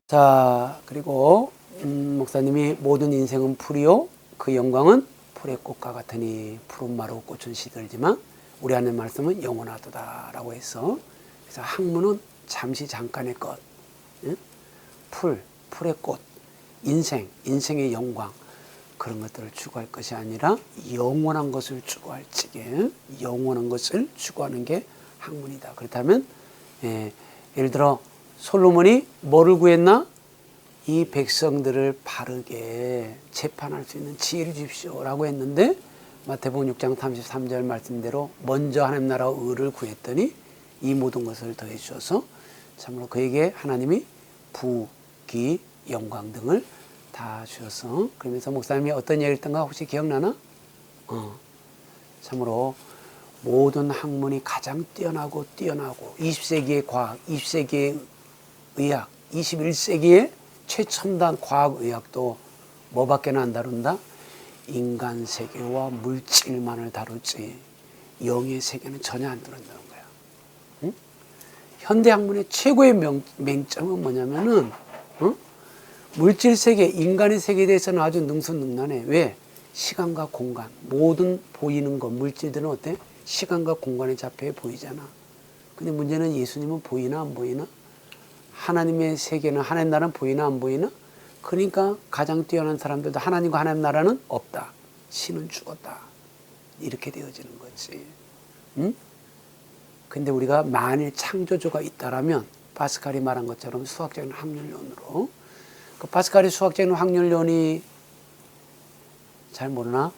자, 그리고 목사님이 모든 인생은 풀이요 그 영광은 풀의 꽃과 같으니 푸른 마루 꽃은 시들지만 우리 하나님 말씀은 영원하도다 라고 해서, 그래서 학문은 잠시 잠깐의 것, 풀의 꽃, 인생의 영광, 그런 것들을 추구할 것이 아니라 영원한 것을 추구할 적에 영원한 것을 추구하는 게 학문이다. 그렇다면 예를 들어 솔로몬이 뭐를 구했나? 이 백성들을 바르게 재판할 수 있는 지혜를 주십시오 라고 했는데, 마태복음 6장 33절 말씀대로 먼저 하나님 나라와 의를 구했더니 이 모든 것을 더해 주셔서 참으로 그에게 하나님이 부, 기, 영광 등을 다 주셔서, 그러면서 목사님이 어떤 얘기를 했던가 혹시 기억나나? 참으로 모든 학문이 가장 뛰어나고 20세기의 과학, 20세기의 의학, 21세기의 최첨단 과학의학도 뭐밖에 안 다룬다? 인간 세계와 물질만을 다루지 영의 세계는 전혀 안 다룬다는 거야. 응? 현대 학문의 최고의 맹점은 뭐냐면은 물질 세계, 인간의 세계에 대해서는 아주 능수능란해. 왜? 시간과 공간, 모든 보이는 것, 물질들은 어때? 시간과 공간에 잡혀 보이잖아. 근데 문제는 예수님은 보이나 안 보이나? 하나님의 세계는, 하나님 나라는 보이나 안 보이나? 그러니까 가장 뛰어난 사람들도 하나님과 하나님 나라는 없다. 신은 죽었다. 이렇게 되어지는 거지. 응? 근데 우리가 만일 창조주가 있다라면 파스칼이 말한 것처럼 수학적인 확률론으로, 그 파스칼이 수학적인 확률론이 잘 모르나?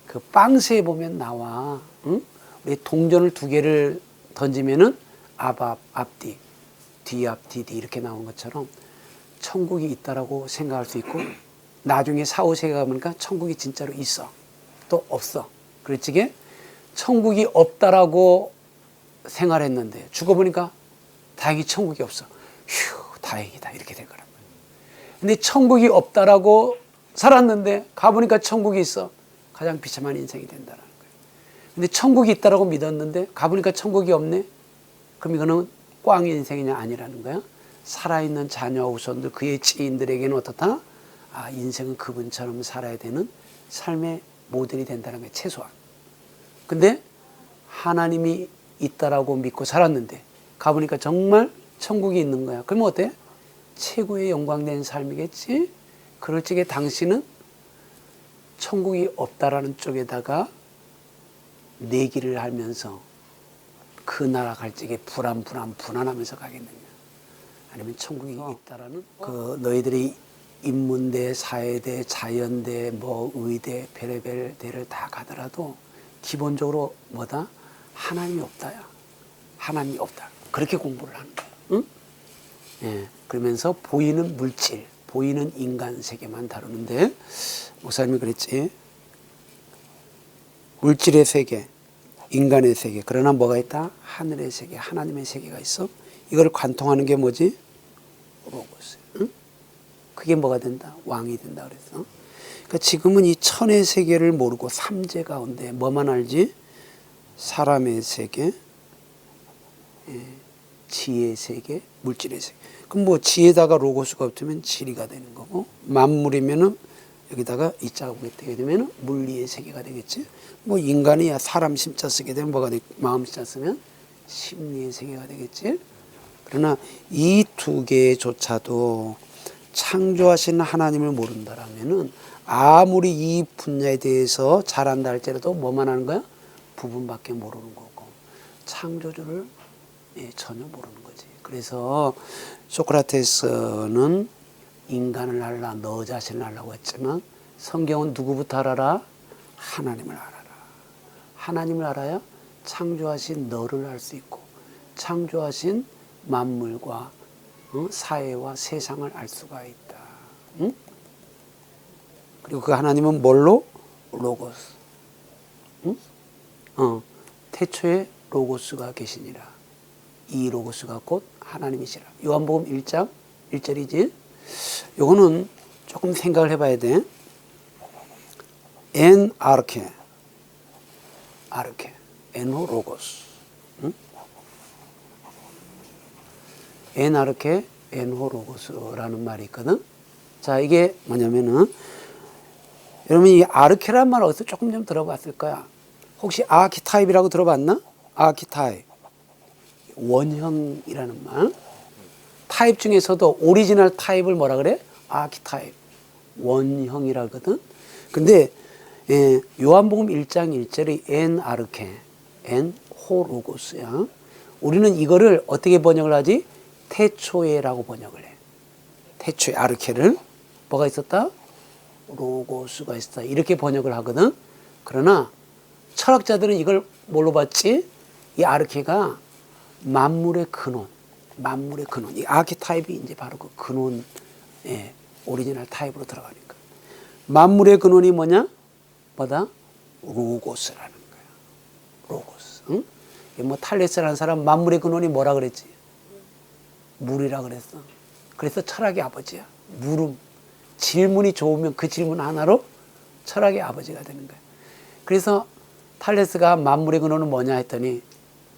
그 빵새에 보면 나와. 응? 우리 동전을 두 개를 던지면은 앞, 앞뒤, 뒤앞, 뒤뒤 이렇게 나온 것처럼 천국이 있다라고 생각할 수 있고, 나중에 4, 5세기 가보니까 천국이 진짜로 있어. 또 없어. 그렇지? 천국이 없다라고 생활했는데 죽어보니까 다행히 천국이 없어. 휴, 다행이다. 이렇게 될 거란 말이야. 근데 천국이 없다라고 살았는데 가보니까 천국이 있어. 가장 비참한 인생이 된다는 거예요. 근데 천국이 있다라고 믿었는데 가보니까 천국이 없네. 그럼 이거는 꽝 인생이냐? 아니라는 거야. 살아있는 자녀와 후손들, 그의 지인들에게는 어떻다? 아, 인생은 그분처럼 살아야 되는 삶의 모델이 된다는 거야, 최소한. 근데 하나님이 있다라고 믿고 살았는데 가보니까 정말 천국이 있는 거야. 그러면 어때? 최고의 영광된 삶이겠지? 그럴 적에 당신은 천국이 없다라는 쪽에다가 내기를 하면서 그 나라 갈 적에 불안하면서 가겠느냐? 아니면 천국이 있다라는 그 너희들이 인문대, 사회대, 자연대, 뭐 의대, 별의별 대를 다 가더라도 기본적으로 뭐다? 하나님이 없다야. 하나님이 없다. 그렇게 공부를 하는 거야. 응? 예. 그러면서 보이는 물질, 보이는 인간 세계만 다루는데, 목사님이 그랬지. 물질의 세계, 인간의 세계, 그러나 뭐가 있다? 하늘의 세계, 하나님의 세계가 있어. 이걸 관통하는 게 뭐지? 로고스. 응? 그게 뭐가 된다? 왕이 된다 그랬어. 그러니까 지금은 이 천의 세계를 모르고 삼재 가운데 뭐만 알지? 사람의 세계, 지혜의 세계, 물질의 세계. 그럼 뭐 지혜다가 로고스가 없으면 지리가 되는 거고, 만물이면은 여기다가 이자가 되게 되면 물리의 세계가 되겠지. 뭐 인간이 사람 심자 쓰게 되면 뭐가 돼? 마음 심자 쓰면 심리의 세계가 되겠지. 그러나 이 두 개조차도 창조하신 하나님을 모른다라면은 아무리 이 분야에 대해서 잘한다 할지라도 뭐만 하는 거야? 부분밖에 모르는 거고, 창조주를 전혀 모르는 거지. 그래서 소크라테스는 인간을 알라, 너 자신을 알라고 했지만 성경은 누구부터 알아라? 하나님을 알아라. 하나님을 알아야 창조하신 너를 알 수 있고 창조하신 만물과 사회와 세상을 알 수가 있다. 응? 그리고 그 하나님은 뭘로? 로고스. 응? 태초에 로고스가 계시니라. 이 로고스가 곧 하나님이시라. 요한복음 1장 1절이지. 요거는 조금 생각을 해봐야 돼. 엔 아르케, 에노 로고스. 엔 아르케, 엔호로고스라는 말이 있거든. 자, 이게 뭐냐면은 여러분 이 아르케란 말 어디서 조금 좀 들어봤을 거야. 혹시 아키타입이라고 들어봤나? 아키타입. 원형이라는 말. 타입 중에서도 오리지널 타입을 뭐라 그래? 아키타입. 원형이라거든. 근데 요한복음 1장 1절이 엔 아르케, 엔 호로고스야. 우리는 이거를 어떻게 번역을 하지? 태초에라고 번역을 해. 태초에 아르케를 뭐가 있었다? 로고스가 있었다. 이렇게 번역을 하거든. 그러나 철학자들은 이걸 뭘로 봤지? 이 아르케가 만물의 근원, 만물의 근원. 이 아키타입이 이제 바로 그 근원, 오리지널 타입으로 들어가니까. 만물의 근원이 뭐냐? 뭐다? 로고스라는 거야. 로고스. 응? 뭐 탈레스라는 사람 만물의 근원이 뭐라 그랬지? 물이라 그랬어. 그래서 철학의 아버지야. 물음. 질문이 좋으면 그 질문 하나로 철학의 아버지가 되는 거야. 그래서 탈레스가 만물의 근원은 뭐냐 했더니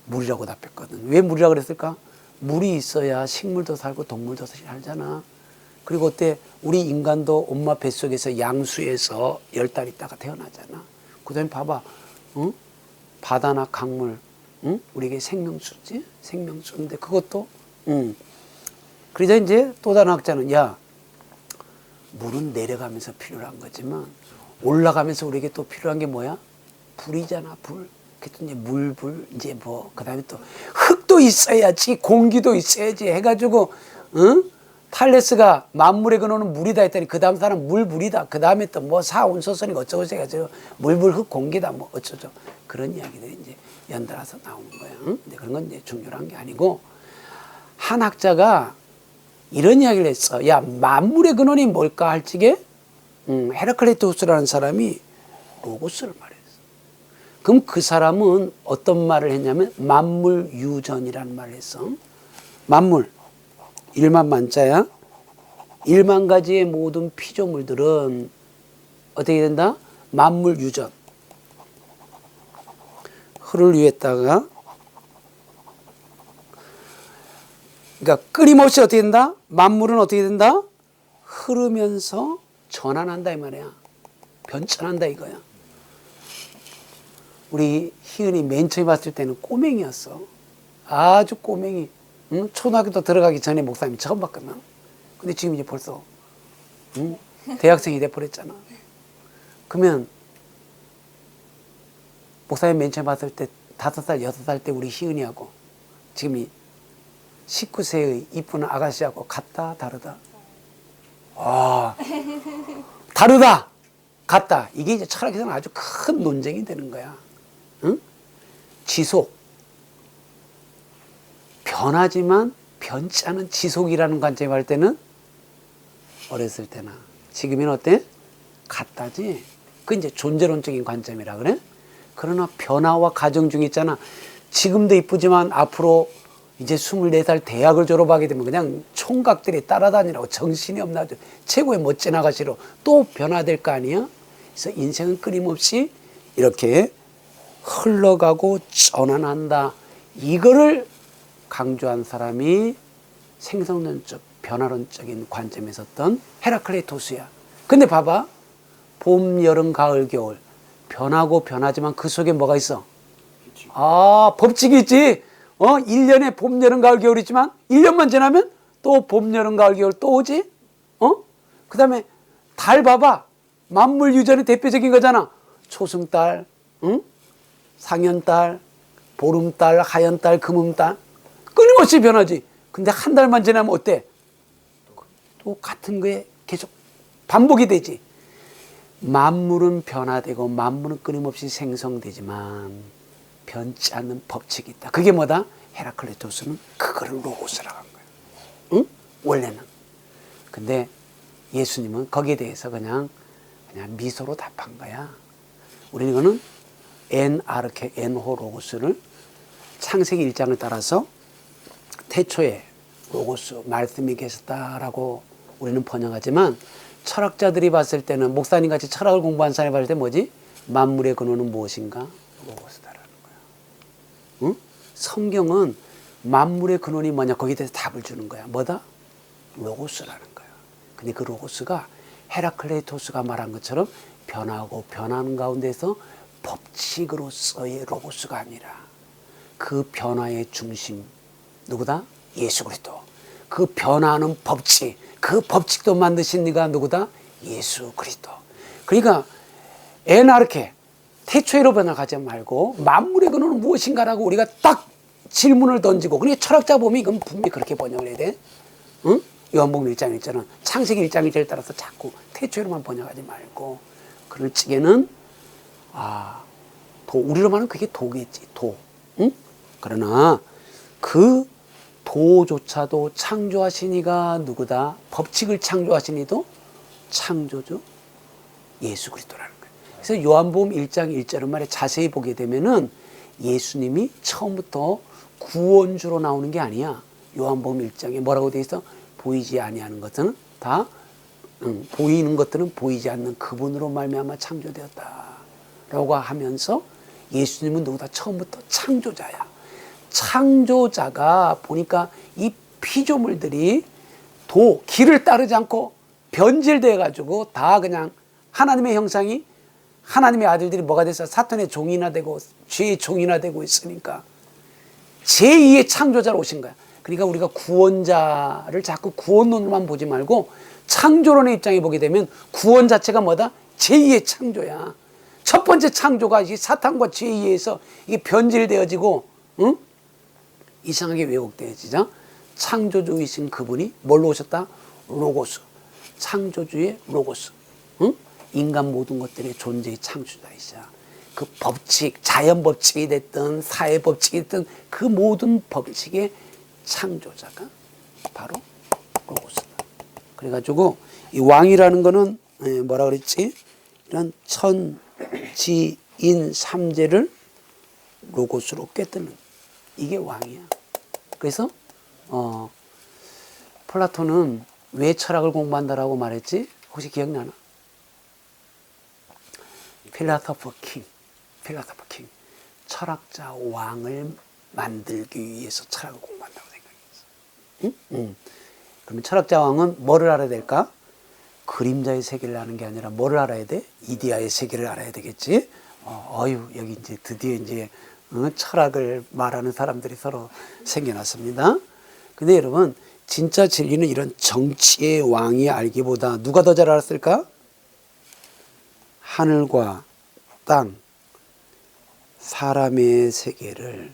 물이라고 답했거든. 왜 물이라고 그랬을까? 물이 있어야 식물도 살고 동물도 살잖아. 그리고 어때? 우리 인간도 엄마 뱃속에서 양수에서 10달 있다가 태어나잖아. 그 다음에 봐봐. 응? 바다나 강물, 응? 우리에게 생명수지? 생명수인데 그것도 그러자 이제 또 다른 학자는 야, 물은 내려가면서 필요한 거지만 올라가면서 우리에게 또 필요한 게 뭐야? 불이잖아, 불. 그래서 이제 물불, 이제 뭐, 그 다음에 또 흙도 있어야지, 공기도 있어야지 해가지고, 응? 탈레스가 만물의 근원은 물이다 했더니 그 다음 사람 물이다. 그 다음에 또 뭐 사온소선이 어쩌고 해가지고 물불 흙 공기다 뭐 어쩌죠. 그런 이야기들이 이제 연달아서 나오는 거야. 응? 근데 그런 건 이제 중요한 게 아니고 한 학자가 이런 이야기를 했어. 야, 만물의 근원이 뭘까 할 적에 헤라클레토스라는 사람이 로고스를 말했어. 그럼 그 사람은 어떤 말을 했냐면 만물유전이라는 말을 했어. 만물. 1만 만자야. 1만 가지의 모든 피조물들은 어떻게 된다? 만물유전. 흙을 위에다가 그러니까 끊임없이 어떻게 된다? 만물은 어떻게 된다? 흐르면서 전환한다 이 말이야. 변천한다 이거야. 우리 희은이 맨 처음 봤을 때는 꼬맹이였어. 아주 꼬맹이. 응? 초등학교 들어가기 전에 목사님이 처음 봤거든. 근데 지금 이제 벌써 대학생이 돼버렸잖아. 그러면 목사님 맨 처음 봤을 때 5살, 6살 때 우리 희은이하고 지금 이 19세의 이쁜 아가씨하고 같다 다르다? 아, 다르다 같다. 이게 이제 철학에서는 아주 큰 논쟁이 되는 거야. 응? 지속, 변하지만 변치 않은 지속이라는 관점에 할 때는 어렸을 때나 지금은 어때? 같다지. 그 이제 존재론적인 관점이라 그래. 그러나 변화와 과정 중에 있잖아. 지금도 이쁘지만 앞으로 이제 24살 대학을 졸업하게 되면 그냥 총각들이 따라다니라고 정신이 없나 최고의 멋진 아가씨로 또 변화될 거 아니야? 그래서 인생은 끊임없이 이렇게 흘러가고 전환한다. 이거를 강조한 사람이 생성론적, 변화론적인 관점에 섰던 헤라클레토스야. 근데 봐봐. 봄, 여름, 가을, 겨울. 변하고 변하지만 그 속에 뭐가 있어? 아, 법칙이 있지. 1년에 봄, 여름, 가을, 겨울 있지만 1년만 지나면 또 봄, 여름, 가을, 겨울 또 오지? 그 다음에 달 봐봐. 만물 유전의 대표적인 거잖아. 초승달, 응? 상현달, 보름달, 하현달, 금음달. 끊임없이 변하지. 근데 한 달만 지나면 어때? 또 같은 거에 계속 반복이 되지. 만물은 변화되고 만물은 끊임없이 생성되지만 변치 않는 법칙이 있다. 그게 뭐다? 헤라클레토스는 그거를 로고스라고 한 거야. 응? 원래는. 근데 예수님은 거기에 대해서 그냥 미소로 답한 거야. 우리는 이거는 엔 아르케 엔호 로고스를 창세기 1장을 따라서 태초에 로고스 말씀이 계셨다라고 우리는 번역하지만 철학자들이 봤을 때는 목사님 같이 철학을 공부한 사람이 봤을 때 뭐지? 만물의 근원은 무엇인가? 로고스다라는 거야. 응? 성경은 만물의 근원이 뭐냐? 거기에 대해서 답을 주는 거야. 뭐다? 로고스라는 거야. 근데 그 로고스가 헤라클레이토스가 말한 것처럼 변하고 변하는 가운데서 법칙으로서의 로고스가 아니라 그 변화의 중심 누구다? 예수 그리스도. 그 변화하는 법칙, 그 법칙도 만드신 네가 누구다? 예수 그리스도. 그러니까 에나르케 태초에로 변화가지 말고 만물의 근원은 무엇인가라고 우리가 딱 질문을 던지고, 그러니까 철학자 보면 이건 분명히 그렇게 번역을 해야 돼. 응? 요한복음 1장 1절은 창세기 1장 1절에 따라서 자꾸 태초에로만 번역하지 말고, 그럴 적에는 우리로 말하면 그게 도겠지, 도. 응? 그러나 그 도조차도 창조하신 이가 누구다? 법칙을 창조하신 이도 창조주 예수 그리스도라는 거예요. 그래서 요한복음 1장 1절은 말에 자세히 보게 되면은 예수님이 처음부터 구원주로 나오는 게 아니야. 요한복음 1장에 뭐라고 되어 있어? 보이지 아니하는 것은 다 보이는 것들은 보이지 않는 그분으로 말미암아 창조되었다라고 하면서 예수님은 누구다? 처음부터 창조자야. 창조자가 보니까 이 피조물들이 길을 따르지 않고 변질돼 가지고 다 그냥 하나님의 형상이, 하나님의 아들들이 뭐가 돼서 사탄의 종이나 되고 죄의 종이나 되고 있으니까 제2의 창조자로 오신 거야. 그러니까 우리가 구원자를 자꾸 구원론으로만 보지 말고 창조론의 입장에 보게 되면 구원 자체가 뭐다? 제2의 창조야. 첫 번째 창조가 이 사탄과 죄에 의해서 이게 변질되어지고, 응? 이상하게 왜곡되어지자 창조주이신 그분이 뭘로 오셨다? 로고스. 창조주의 로고스. 응? 인간 모든 것들의 존재의 창조자이시야. 그 법칙, 자연 법칙이 됐든 사회 법칙이 됐든 그 모든 법칙의 창조자가 바로 로고스다. 그래가지고 이 왕이라는 거는 뭐라 그랬지? 이런 천지인 삼재를 로고스로 꿰뚫는 이게 왕이야. 그래서 플라톤은 왜 철학을 공부한다라고 말했지? 혹시 기억나나? 필라소퍼 킹. 철학자 왕을 만들기 위해서 철학을 공부한다고 생각했어. 응? 그러면 철학자 왕은 뭐를 알아야 될까? 그림자의 세계를 아는 게 아니라 뭐를 알아야 돼? 이데아의 세계를 알아야 되겠지? 여기 이제 드디어 이제 철학을 말하는 사람들이 서로 생겨났습니다. 근데 여러분, 진짜 진리는 이런 정치의 왕이 알기보다 누가 더 잘 알았을까? 하늘과 땅, 사람의 세계를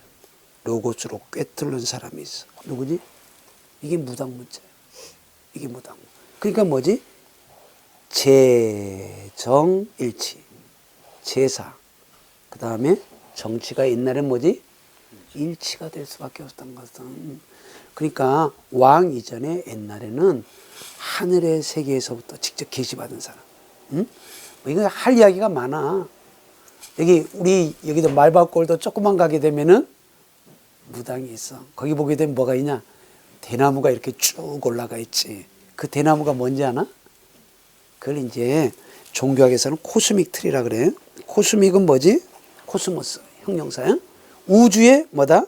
로고스로 꿰뚫는 사람이 있어. 누구지? 이게 무당문자야. 이게 무당문. 그러니까 뭐지? 재정일치, 제사, 그 다음에 정치가 옛날엔 뭐지? 일치가 될 수밖에 없었던 것은, 그러니까 왕 이전에 옛날에는 하늘의 세계에서부터 직접 계시받은 사람. 응? 이거 할 이야기가 많아. 여기도 말밭골도 조금만 가게 되면은 무당이 있어. 거기 보게 되면 뭐가 있냐? 대나무가 이렇게 쭉 올라가 있지. 그 대나무가 뭔지 아나? 그걸 이제 종교학에서는 코스믹 트리라 그래. 코스믹은 뭐지? 코스모스, 형용사야. 우주의 뭐다?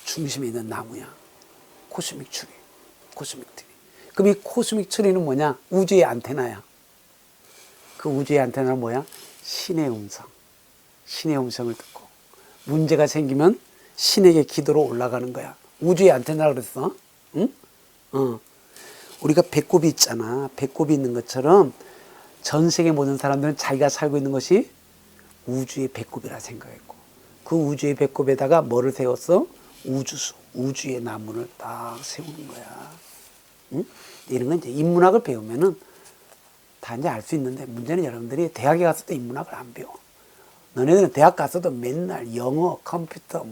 중심에 있는 나무야. 코스믹 트리. 그럼 이 코스믹 트리는 뭐냐? 우주의 안테나야. 그 우주의 안테나는 뭐야? 신의 음성. 신의 음성을 듣고 문제가 생기면 신에게 기도로 올라가는 거야. 우주의 안테나라고 그랬어. 응? 우리가 배꼽이 있잖아. 배꼽이 있는 것처럼 전 세계 모든 사람들은 자기가 살고 있는 것이 우주의 배꼽이라 생각했고, 그 우주의 배꼽에다가 뭐를 세웠어? 우주수, 우주의 나무를 딱 세우는 거야. 응? 이런 건 이제 인문학을 배우면은 다 이제 알 수 있는데, 문제는 여러분들이 대학에 가서도 인문학을 안 배워. 너네들은 대학 가서도 맨날 영어, 컴퓨터,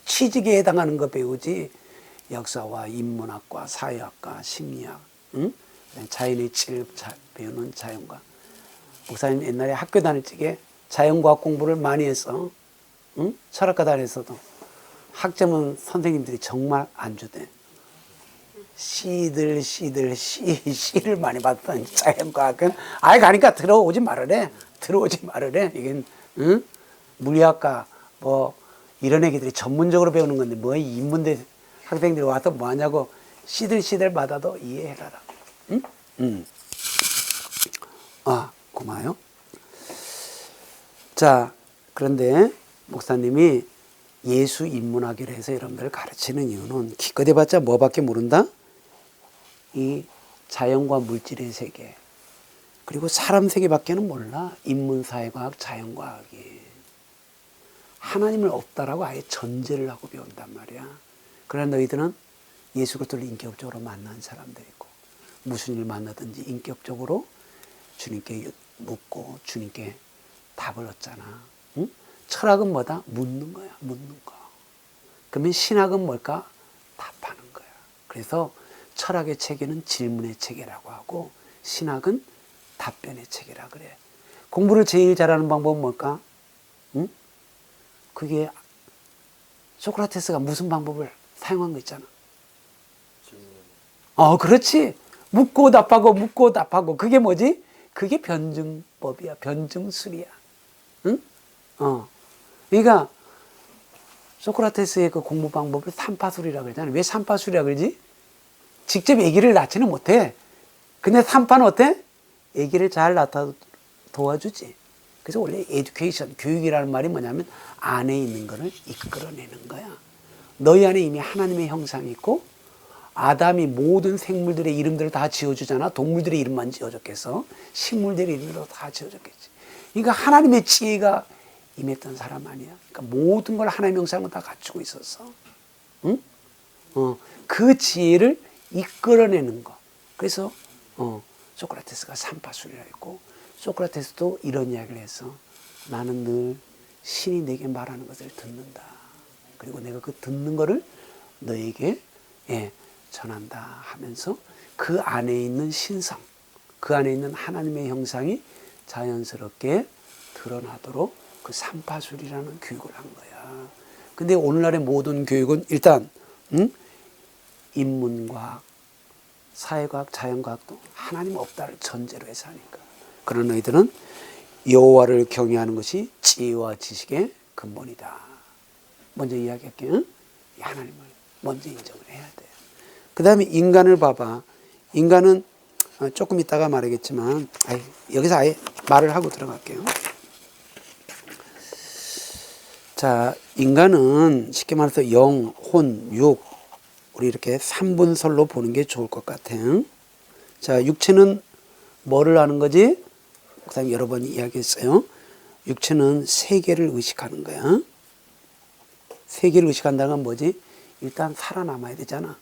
취직에 해당하는 거 배우지, 역사와 인문학과 사회학과 심리학, 응? 자연의 질 배우는 자연과. 목사님 옛날에 학교 다닐 적에 자연과학 공부를 많이 해서, 응? 철학과 다녔어도 학점은 선생님들이 정말 안 주대. C를 많이 받던 자연과학은 가니까 들어오지 말으래. 이게 응? 물리학과 이런 애기들이 전문적으로 배우는 건데 인문대 학생들이 와서 뭐 하냐고 시들시들마다도 이해해라라. 응? 고마워요. 자, 그런데 목사님이 예수 인문학이라 해서 여러분들 가르치는 이유는 기껏 해봤자 뭐밖에 모른다? 이 자연과 물질의 세계, 그리고 사람 세계밖에는 몰라. 인문사회과학, 자연과학이. 하나님을 없다라고 아예 전제를 하고 배운단 말이야. 그러나 너희들은 예수 그리스도를 인격적으로 만난 사람들이고, 무슨 일 만나든지 인격적으로 주님께 묻고 주님께 답을 얻잖아. 응? 철학은 뭐다? 묻는 거야. 묻는 거. 그러면 신학은 뭘까? 답하는 거야. 그래서 철학의 체계는 질문의 체계라고 하고, 신학은 답변의 체계라 그래. 공부를 제일 잘하는 방법은 뭘까? 응? 그게 소크라테스가 무슨 방법을 사용한 거 있잖아. 그렇지. 묻고 답하고 묻고 답하고. 그게 뭐지? 그게 변증법이야. 변증술이야. 응? 그러니까 소크라테스의 그 공부 방법을 삼파술이라고 그러잖아. 왜 삼파술이라고 그러지? 직접 얘기를 낳지는 못해. 근데 삼파는 어때? 얘기를 잘 낳다 도와주지. 그래서 원래 에듀케이션, 교육이라는 말이 뭐냐면 안에 있는 거를 이끌어내는 거야. 너희 안에 이미 하나님의 형상이 있고, 아담이 모든 생물들의 이름들을 다 지어주잖아. 동물들의 이름만 지어줬겠어. 식물들의 이름으로 다 지어줬겠지. 그러니까 하나님의 지혜가 임했던 사람 아니야. 그러니까 모든 걸 하나님의 형상으로 다 갖추고 있었어. 응? 그 지혜를 이끌어내는 거. 그래서 소크라테스가 삼파술이라 했고, 소크라테스도 이런 이야기를 해서 나는 늘 신이 내게 말하는 것을 듣는다. 그리고 내가 그 듣는 거를 너에게 전한다 하면서 그 안에 있는 신성, 그 안에 있는 하나님의 형상이 자연스럽게 드러나도록 그 삼파술이라는 교육을 한 거야. 근데 오늘날의 모든 교육은 일단 인문과학, 사회과학, 자연과학도 하나님 없다를 전제로 해서 하니까. 그런 너희들은 여호와를 경외하는 것이 지혜와 지식의 근본이다. 먼저 이야기할게요. 하나님을 먼저 인정을 해야 돼. 그 다음에 인간을 봐봐. 인간은 조금 이따가 말하겠지만, 여기서 아예 말을 하고 들어갈게요. 자, 인간은 쉽게 말해서 영, 혼, 육, 우리 이렇게 3분설로 보는 게 좋을 것 같아요. 자, 육체는 뭐를 하는 거지? 그다음에 여러 번 이야기했어요. 육체는 세계를 의식하는 거야. 세계를 의식한다는 건 뭐지? 일단 살아남아야 되잖아.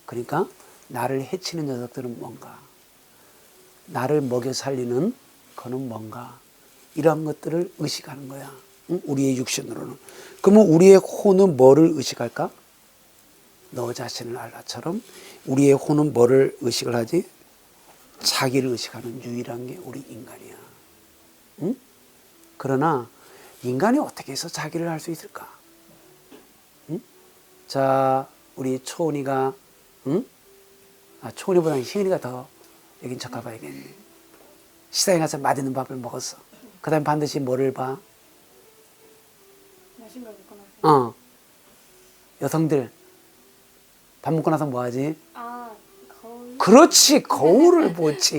그러니까 나를 해치는 녀석들은 뭔가, 나를 먹여 살리는 그는 뭔가, 이러한 것들을 의식하는 거야. 응? 우리의 육신으로는. 그러면 우리의 혼은 뭐를 의식할까? 너 자신을 알라처럼 우리의 혼은 뭐를 의식을 하지? 자기를 의식하는 유일한 게 우리 인간이야. 응? 그러나 인간이 어떻게 해서 자기를 알 수 있을까? 응? 자, 우리 초은이가, 응? 초은이보다는 희은이가 더 여긴 척 가봐야겠네. 시장에 가서 맛있는 밥을 먹었어. 그 다음에 반드시 뭐를 봐? 맛있는 걸 먹고 나서. 여성들 밥 먹고 나서 뭐 하지? 거울. 그렇지, 거울을 보지.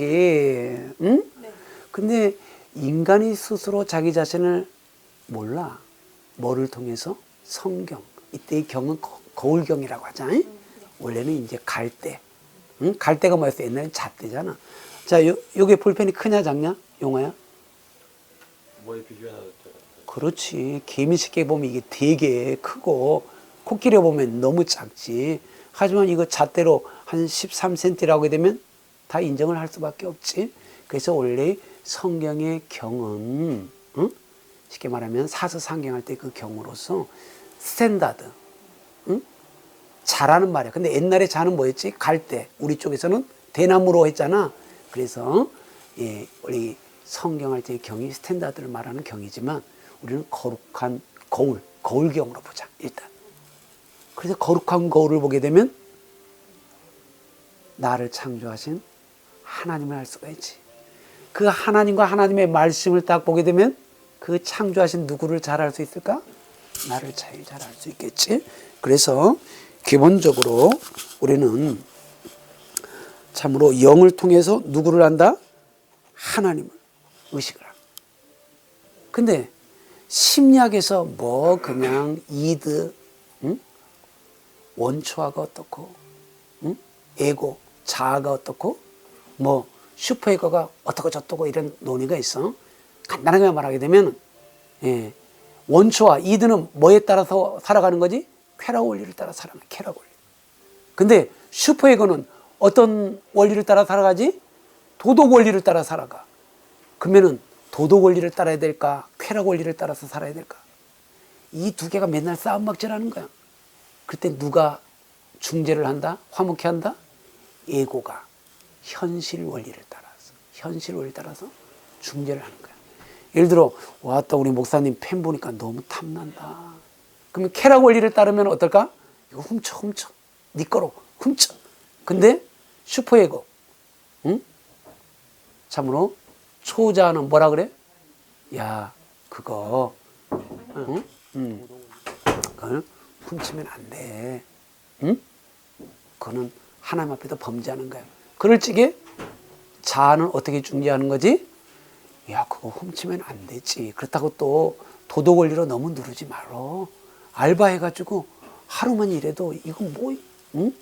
응? 네. 근데 인간이 스스로 자기 자신을 몰라. 뭐를 통해서? 성경. 이때의 경은 거울경이라고 하잖아요. 원래는 이제 갈대. 응? 갈대가 뭐였어? 옛날엔 잣대잖아. 자, 요게 볼펜이 크냐 작냐? 용화야? 뭐에 비교하나? 그렇지. 개미 쉽게 보면 이게 되게 크고, 코끼리 보면 너무 작지. 하지만 이거 잣대로 한 13cm라고 하게 되면 다 인정을 할 수밖에 없지. 그래서 원래 성경의 경은, 응? 쉽게 말하면 사서상경할 때 그 경으로서 스탠다드, 응? 자라는 말이야. 근데 옛날에 자는 뭐였지? 갈대. 우리 쪽에서는 대나무로 했잖아. 그래서 우리 성경할 때의 경이 스탠다드를 말하는 경이지만 우리는 거룩한 거울경으로 보자. 일단. 그래서 거룩한 거울을 보게 되면 나를 창조하신 하나님을 알 수가 있지. 그 하나님과 하나님의 말씀을 딱 보게 되면 그 창조하신 누구를 잘 알 수 있을까? 나를 제일 잘 알 수 있겠지. 그래서 기본적으로 우리는 참으로 영을 통해서 누구를 안다? 하나님을 의식을 한다. 근데 심리학에서 뭐 그냥 이드, 응? 원초아가 어떻고, 응? 에고, 자아가 어떻고, 뭐 슈퍼에고가 어떻고 저떻고 이런 논의가 있어. 간단하게 말하게 되면 원초아, 이드는 뭐에 따라서 살아가는 거지? 쾌락 원리를 따라 살아가는 쾌락 원리. 근데 슈퍼에고는 어떤 원리를 따라 살아가지? 도덕 원리를 따라 살아가. 그러면은 도덕 원리를 따라야 될까? 쾌락 원리를 따라서 살아야 될까? 이 두 개가 맨날 싸움박질하는 거야. 그때 누가 중재를 한다? 화목해 한다? 에고가 현실 원리를 따라서 중재를 하는 거야. 예를 들어 왔다 우리 목사님 펜 보니까 너무 탐난다. 그러면 쾌락 원리를 따르면 어떨까? 이거 훔쳐 네 거로 훔쳐. 근데 슈퍼에고, 응? 참으로 초자는 뭐라 그래? 야 그거 응? 그걸 훔치면 안 돼. 응? 그거는 하나님 앞에서 범죄하는 거야. 그럴 적에 자아는 어떻게 중재하는 거지? 야 그거 훔치면 안 되지. 그렇다고 또 도덕 원리로 너무 누르지 말어. 알바해가지고 하루만 일해도 이건 뭐 응?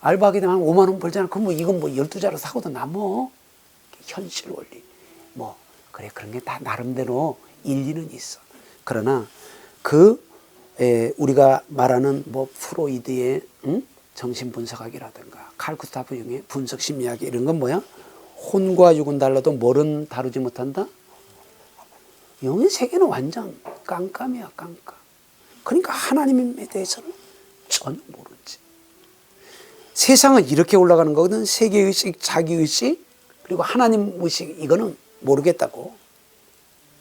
알바하게 되면 5만 원 벌잖아. 그럼 뭐 이건 뭐 12자루 사고도 남어. 현실 원리. 뭐 그래 그런 게 다 나름대로 일리는 있어. 그러나 우리가 말하는 뭐 프로이드의 정신 분석학이라든가 칼 구스타프 융의 분석 심리학 이런 건 뭐야? 혼과 육은 달라도 뭐는 다루지 못한다? 영의 세계는 완전 깜깜이야, 깜깜. 그러니까 하나님에 대해서는 전혀 모르지. 세상은 이렇게 올라가는 거거든. 세계의식, 자기의식, 그리고 하나님 의식, 이거는 모르겠다고.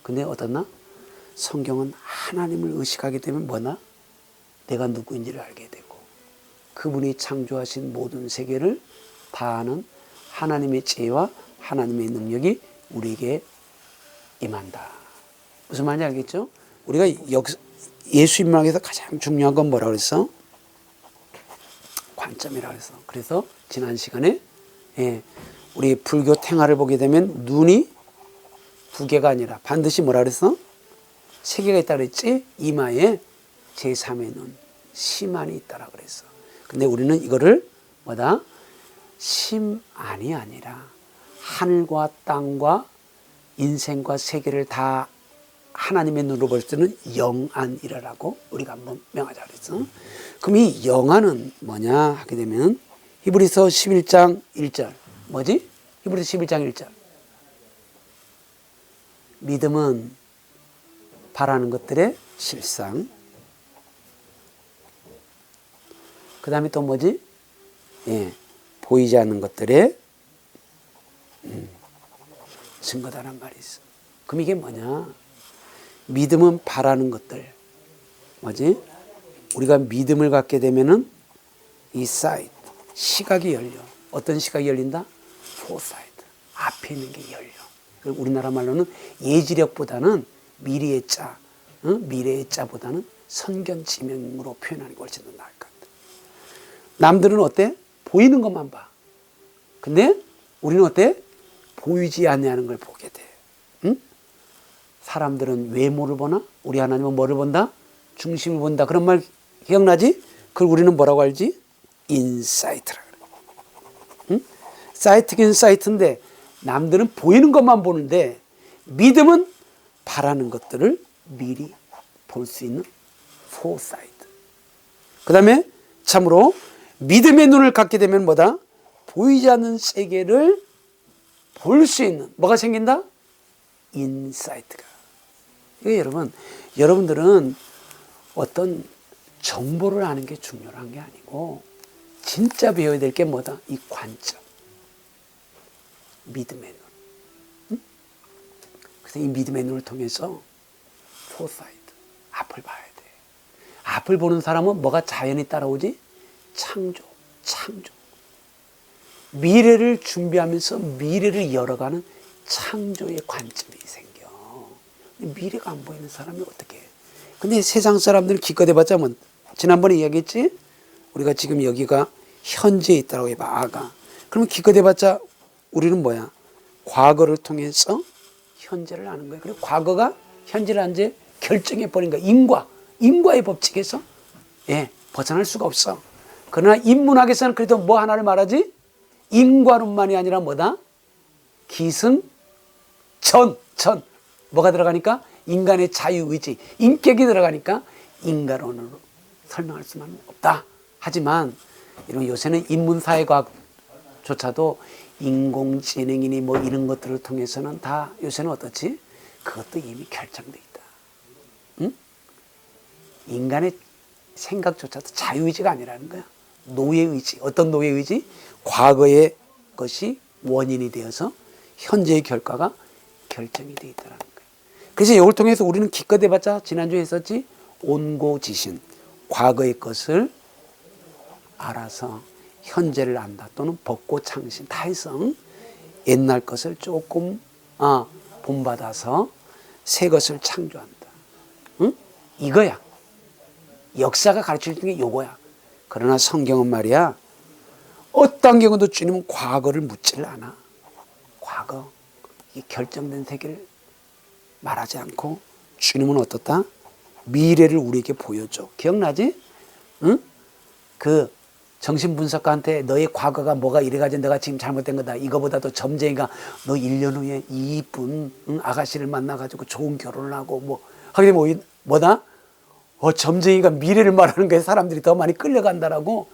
근데 어떻나? 성경은 하나님을 의식하게 되면 뭐나? 내가 누구인지를 알게 되고 그분이 창조하신 모든 세계를 다 아는 하나님의 지혜와 하나님의 능력이 우리에게 임한다. 무슨 말인지 알겠죠? 우리가 예수 인문학에서 가장 중요한 건 뭐라고 그랬어? 관점이라고 했어. 그래서 지난 시간에 우리 불교 탱화를 보게 되면 눈이 두 개가 아니라 반드시 뭐라 그랬어? 세 개가 있다고 그랬지? 이마에 제3의 눈, 심안이 있다고 그랬어. 근데 우리는 이거를 뭐다? 심안이 아니라 하늘과 땅과 인생과 세계를 다 하나님의 눈으로 볼 때는 영안이라고 우리가 한번 명하자 그랬어. 그럼 이 영안은 뭐냐 하게 되면 히브리서 11장 1절 뭐지? 히브리서 11장 1절 믿음은 바라는 것들의 실상. 그 다음에 또 뭐지? 보이지 않는 것들의 증거다란 말이 있어. 그럼 이게 뭐냐? 믿음은 바라는 것들. 뭐지? 우리가 믿음을 갖게 되면은 이 사이트, 시각이 열려. 어떤 시각이 열린다? 포사이트. 앞에 있는 게 열려. 우리나라 말로는 예지력보다는 미래의 자, 미래의 자보다는 선견지명으로 표현하는 게 훨씬 더 나을 것 같아. 남들은 어때? 보이는 것만 봐. 근데 우리는 어때? 보이지 않는 걸 보게 돼. 응? 사람들은 외모를 보나? 우리 하나님은 뭐를 본다? 중심을 본다. 그런 말 기억나지? 그걸 우리는 뭐라고 알지? 인사이트라 그래. 응? 사이트긴 사이트인데 남들은 보이는 것만 보는데 믿음은 바라는 것들을 미리 볼 수 있는 포사이트. 그 다음에 참으로 믿음의 눈을 갖게 되면 뭐다? 보이지 않는 세계를 볼 수 있는 뭐가 생긴다? 인사이트가. 이게 여러분들은 어떤 정보를 아는 게 중요한 게 아니고 진짜 배워야 될 게 뭐다? 이 관점. 믿음의 눈. 응? 그래서 이 믿음의 눈을 통해서 포사이트, 앞을 봐야 돼. 앞을 보는 사람은 뭐가 자연히 따라오지? 창조. 미래를 준비하면서 미래를 열어가는 창조의 관점이 생겨. 미래가 안 보이는 사람이 어떻게 해? 근데 세상 사람들 기껏 해봤자 뭐 지난번에 이야기했지? 우리가 지금 여기가 현재에 있다고 해봐. 아가. 그럼 기껏 해봤자 우리는 뭐야? 과거를 통해서 현재를 아는 거예요. 그리고 과거가 현재를 한제 결정해버린 거야. 인과의 법칙에서 벗어날 수가 없어. 그러나 인문학에서는 그래도 뭐 하나를 말하지? 인과론만이 아니라 뭐다? 기승, 전. 뭐가 들어가니까? 인간의 자유의지, 인격이 들어가니까 인과론으로 설명할 수만 없다. 하지만 이런 요새는 인문사회과학조차도 인공지능이니 뭐 이런 것들을 통해서는 다 요새는 어떻지? 그것도 이미 결정돼 있다. 응? 인간의 생각조차도 자유의지가 아니라는 거야. 노예의지. 어떤 노예의지? 과거의 것이 원인이 되어서 현재의 결과가 결정이 돼 있다는 거야. 그래서 이걸 통해서 우리는 기껏 해봤자 지난주에 했었지? 온고지신. 과거의 것을 알아서 현재를 안다. 또는 법고창신. 다 해서 옛날 것을 조금 본받아서 새 것을 창조한다. 응? 이거야. 역사가 가르쳐주는 게 요거야. 그러나 성경은 말이야. 어떤 경우도 주님은 과거를 묻지를 않아. 과거. 이 결정된 세계를 말하지 않고 주님은 어떻다? 미래를 우리에게 보여줘. 기억나지? 응? 그 정신분석가한테 너의 과거가 뭐가 이래가지고 너가 지금 잘못된 거다. 이거보다도 점쟁이가 너 1년 후에 이쁜 아가씨를 만나가지고 좋은 결혼을 하고 뭐 하게 되면 뭐다? 점쟁이가 미래를 말하는 거에 사람들이 더 많이 끌려간다라고.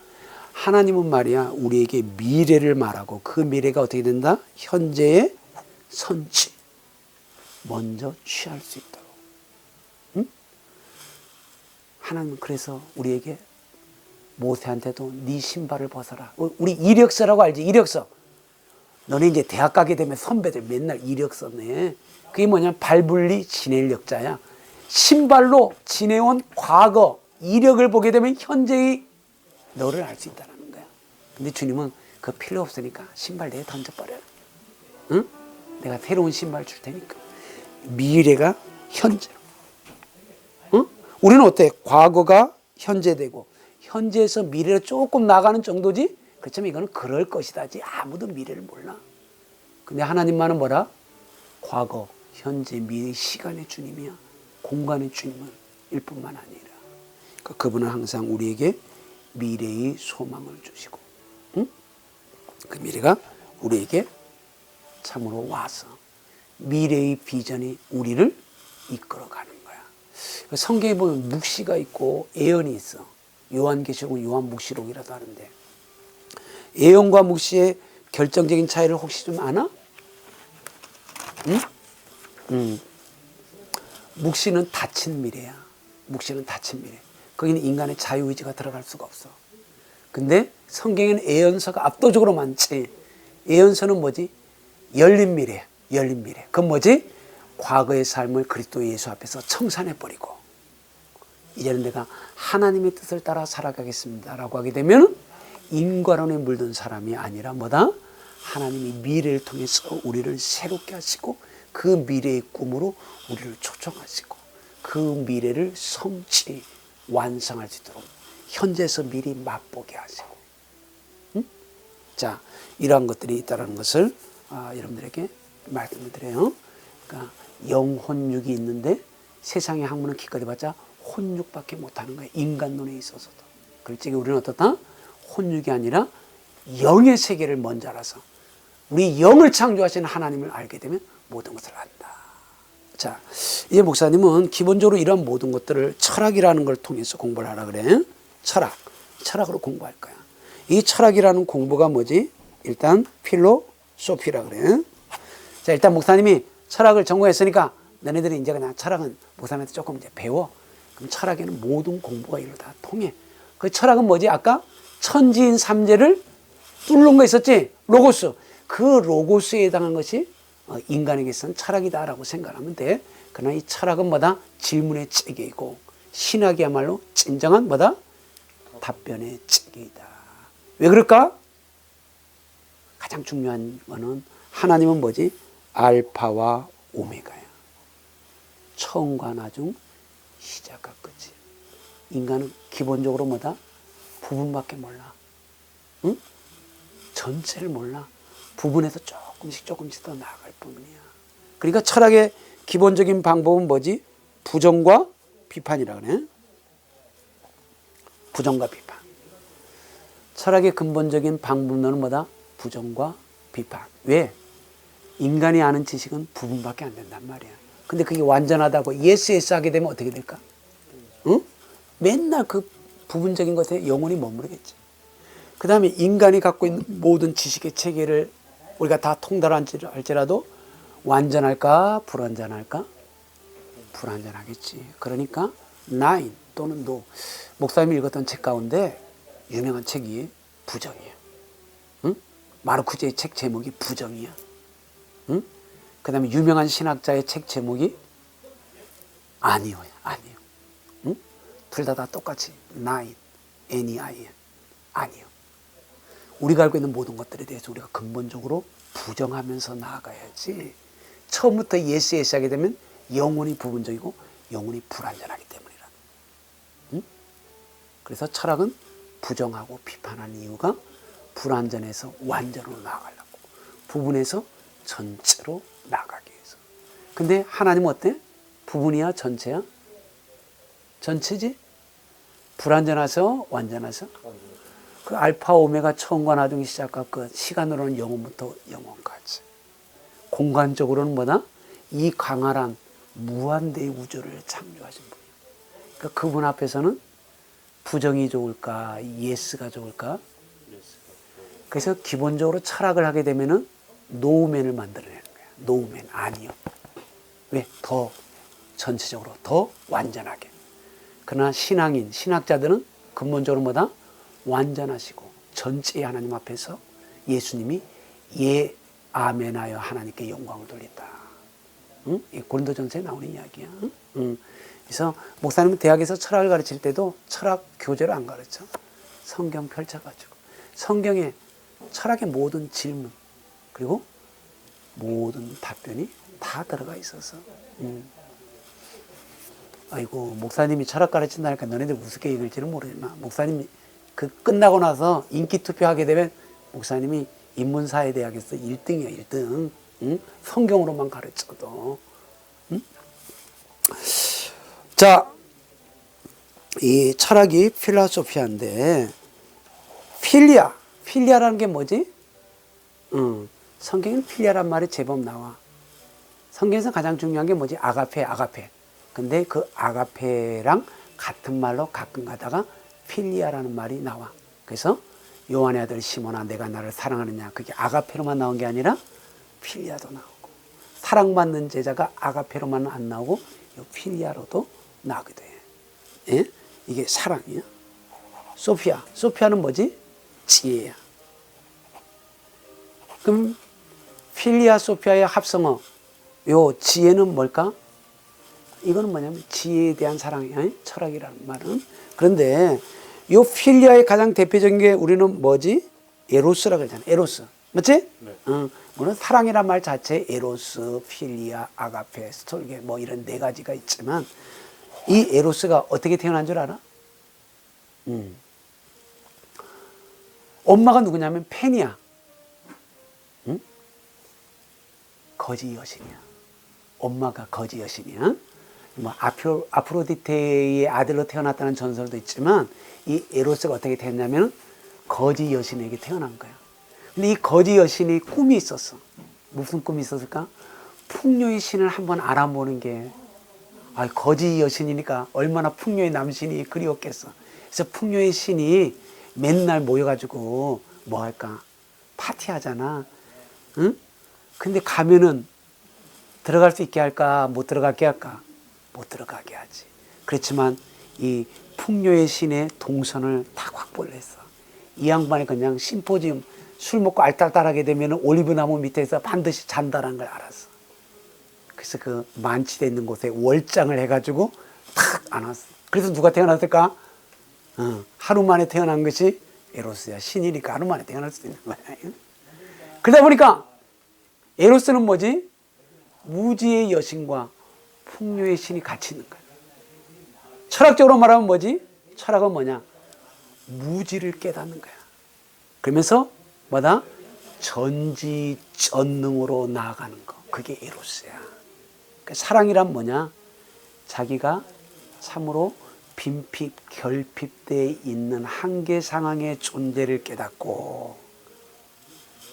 하나님은 말이야 우리에게 미래를 말하고 그 미래가 어떻게 된다? 현재의 선취 먼저 취할 수 있도록. 응? 하나님은 그래서 우리에게 모세한테도 네 신발을 벗어라. 우리 이력서라고 알지? 이력서. 너네 이제 대학 가게 되면 선배들 맨날 이력서 내. 그게 뭐냐면 발불리 지낼 역자야. 신발로 지내온 과거 이력을 보게 되면 현재의 너를 알 수 있다는 거야. 근데 주님은 그 필요 없으니까 신발 내에 던져버려. 응? 내가 새로운 신발 줄 테니까. 미래가 현재로. 응? 우리는 어때? 과거가 현재되고 현재에서 미래로 조금 나가는 정도지? 그렇지만 이거는 그럴 것이다지. 아무도 미래를 몰라. 근데 하나님만은 뭐라? 과거, 현재, 미래, 시간의 주님이야. 공간의 주님은 일 뿐만 아니라. 그분은 항상 우리에게 미래의 소망을 주시고, 응? 그 미래가 우리에게 참으로 와서 미래의 비전이 우리를 이끌어가는 거야. 성경에 보면 묵시가 있고 예언이 있어. 요한계시록은 요한묵시록이라도 하는데 예언과 묵시의 결정적인 차이를 혹시 좀 아나? 응? 묵시는 닫힌 미래야. 묵시는 닫힌 미래. 거기는 인간의 자유의지가 들어갈 수가 없어. 근데 성경에는 예언서가 압도적으로 많지. 예언서는 뭐지? 열린 미래. 열린 미래. 그건 뭐지? 과거의 삶을 그리스도 예수 앞에서 청산해버리고 이제는 내가 하나님의 뜻을 따라 살아가겠습니다 라고 하게 되면 인과론에 물든 사람이 아니라 뭐다? 하나님이 미래를 통해서 우리를 새롭게 하시고 그 미래의 꿈으로 우리를 초청하시고 그 미래를 성취 완성할 수 있도록 현재에서 미리 맛보게 하시고. 응? 자, 이러한 것들이 있다는 것을 여러분들에게 말씀을 드려요. 그러니까 영혼육이 있는데 세상의 학문은 기껏 해봤자 혼육밖에 못하는 거예요. 인간론에 있어서도. 그렇지 우리는 어떻다? 혼육이 아니라 영의 세계를 먼저 알아서 우리 영을 창조하신 하나님을 알게 되면 모든 것을 안다. 자, 이제 목사님은 기본적으로 이런 모든 것들을 철학이라는 걸 통해서 공부를 하라 그래. 철학으로 공부할 거야. 이 철학이라는 공부가 뭐지? 일단 필로소피라 그래. 자, 일단 목사님이 철학을 전공했으니까 너네들이 이제 그냥 철학은 목사님한테 조금 이제 배워. 그럼 철학에는 모든 공부가 이로 다 통해. 그 철학은 뭐지? 아까 천지인 삼재를 뚫는 거 있었지? 로고스. 그 로고스에 해당한 것이 인간에게서는 철학이다라고 생각하면 돼. 그러나 이 철학은 뭐다? 질문의 체계이고 신학이야말로 진정한 뭐다? 답변의 체계이다. 왜 그럴까? 가장 중요한 거는 하나님은 뭐지? 알파와 오메가야. 처음과 나중, 시작과 끝이. 인간은 기본적으로 뭐다? 부분밖에 몰라. 응? 전체를 몰라. 부분에서 조금씩 더 나아갈 뿐이야. 그러니까 철학의 기본적인 방법은 뭐지? 부정과 비판이라 그래. 부정과 비판. 철학의 근본적인 방법론은 뭐다? 부정과 비판. 왜? 인간이 아는 지식은 부분밖에 안 된단 말이야. 근데 그게 완전하다고 yes 하게 되면 어떻게 될까? 응? 맨날 그 부분적인 것에 영혼이 머무르겠지. 그 다음에 인간이 갖고 있는 모든 지식의 체계를 우리가 다 통달할지라도 완전할까? 불완전할까? 불완전하겠지. 그러니까 nine 또는 no. 목사님이 읽었던 책 가운데 유명한 책이 부정이야. 응? 마르쿠제의 책 제목이 부정이야. 응? 그 다음에 유명한 신학자의 책 제목이 아니오야. 아니오. 응? 둘 다 똑같이 nine, N-E-I, 아니오. 우리가 알고 있는 모든 것들에 대해서 우리가 근본적으로 부정하면서 나아가야지. 처음부터 예스에 시작하게 되면 영혼이 부분적이고 영혼이 불완전하기 때문이라. 응? 그래서 철학은 부정하고 비판하는 이유가 불완전해서 완전으로 나아가려고, 부분에서 전체로 나아가기 위해서. 근데 하나님은 어때? 부분이야 전체야? 전체지? 불완전해서 완전해서? 그 알파 오메가 처음과 나중에 시작과 끝, 시간으로는 영혼부터 영혼까지, 공간적으로는 뭐다? 이 광활한 무한대의 우주를 창조하신 분이에요. 그러니까 그분 앞에서는 부정이 좋을까, 예스가 좋을까? 그래서 기본적으로 철학을 하게 되면은 노우맨을 만들어내는 거야. 노우맨 아니요. 왜? 더 전체적으로 더 완전하게. 그러나 신앙인, 신학자들은 근본적으로 뭐다? 완전하시고 전체의 하나님 앞에서 예수님이 예 아멘하여 하나님께 영광을 돌린다. 응? 고린도전서에 나오는 이야기야. 응? 그래서 목사님은 대학에서 철학을 가르칠 때도 철학 교재를 안 가르쳐. 성경 펼쳐가지고 성경에 철학의 모든 질문 그리고 모든 답변이 다 들어가 있어서. 아이고 목사님이 철학 가르친다니까 너네들 우습게 읽을지는 모르지만, 목사님이 그 끝나고 나서 인기 투표하게 되면 목사님이 인문사회대학에서 1등이야 1등. 응? 성경으로만 가르쳐도. 응? 자, 이 철학이 필라소피아인데 필리아라는 게 뭐지? 성경에는 필리아란 말이 제법 나와. 성경에서 가장 중요한 게 뭐지? 아가페. 근데 그 아가페랑 같은 말로 가끔 가다가 필리아라는 말이 나와. 그래서 요한의 아들 시몬아 내가 나를 사랑하느냐, 그게 아가페로만 나온 게 아니라 필리아도 나오고, 사랑받는 제자가 아가페로만 안 나오고 필리아로도 나오기도 해. 예? 이게 사랑이야. 소피아는 뭐지? 지혜야. 그럼 필리아 소피아의 합성어, 요 지혜는 뭘까? 이거는 뭐냐면 지혜에 대한 사랑이야. 철학이라는 말은. 그런데 요 필리아의 가장 대표적인 게 우리는 뭐지? 에로스라고 그러잖아. 에로스. 맞지? 네. 물론 사랑이란 말 자체에 에로스, 필리아, 아가페, 스톨게 뭐 이런 네 가지가 있지만, 이 에로스가 어떻게 태어난 줄 알아? 엄마가 누구냐면 펜이야. 응? 거지 여신이야. 엄마가 거지 여신이야. 뭐 아프로디테의 아들로 태어났다는 전설도 있지만, 이 에로스가 어떻게 됐냐면 거지 여신에게 태어난 거야. 근데 이 거지 여신이 꿈이 있었어. 무슨 꿈이 있었을까? 풍요의 신을 한번 알아보는 게, 거지 여신이니까 얼마나 풍요의 남신이 그리웠겠어. 그래서 풍요의 신이 맨날 모여가지고 뭐 할까? 파티하잖아. 응? 근데 가면은 들어갈 수 있게 할까? 못 들어가게 할까? 못 들어가게 하지. 그렇지만 이 풍요의 신의 동선을 다 확보를 했어. 이 양반이 그냥 심포지움 술 먹고 알딸딸하게 되면 올리브 나무 밑에서 반드시 잔다는 걸 알았어. 그래서 그 만치되어 있는 곳에 월장을 해가지고 탁 안았어. 그래서 누가 태어났을까? 하루 만에 태어난 것이 에로스야. 신이니까 하루 만에 태어날 수도 있는 거야. 그러다 보니까 에로스는 뭐지? 무지의 여신과 풍요의 신이 같이 있는 거야. 철학적으로 말하면 뭐지? 철학은 뭐냐? 무지를 깨닫는 거야. 그러면서 뭐다? 전지전능으로 나아가는 거. 그게 에로스야. 그러니까 사랑이란 뭐냐? 자기가 참으로 빈핍, 결핍되어 있는 한계 상황의 존재를 깨닫고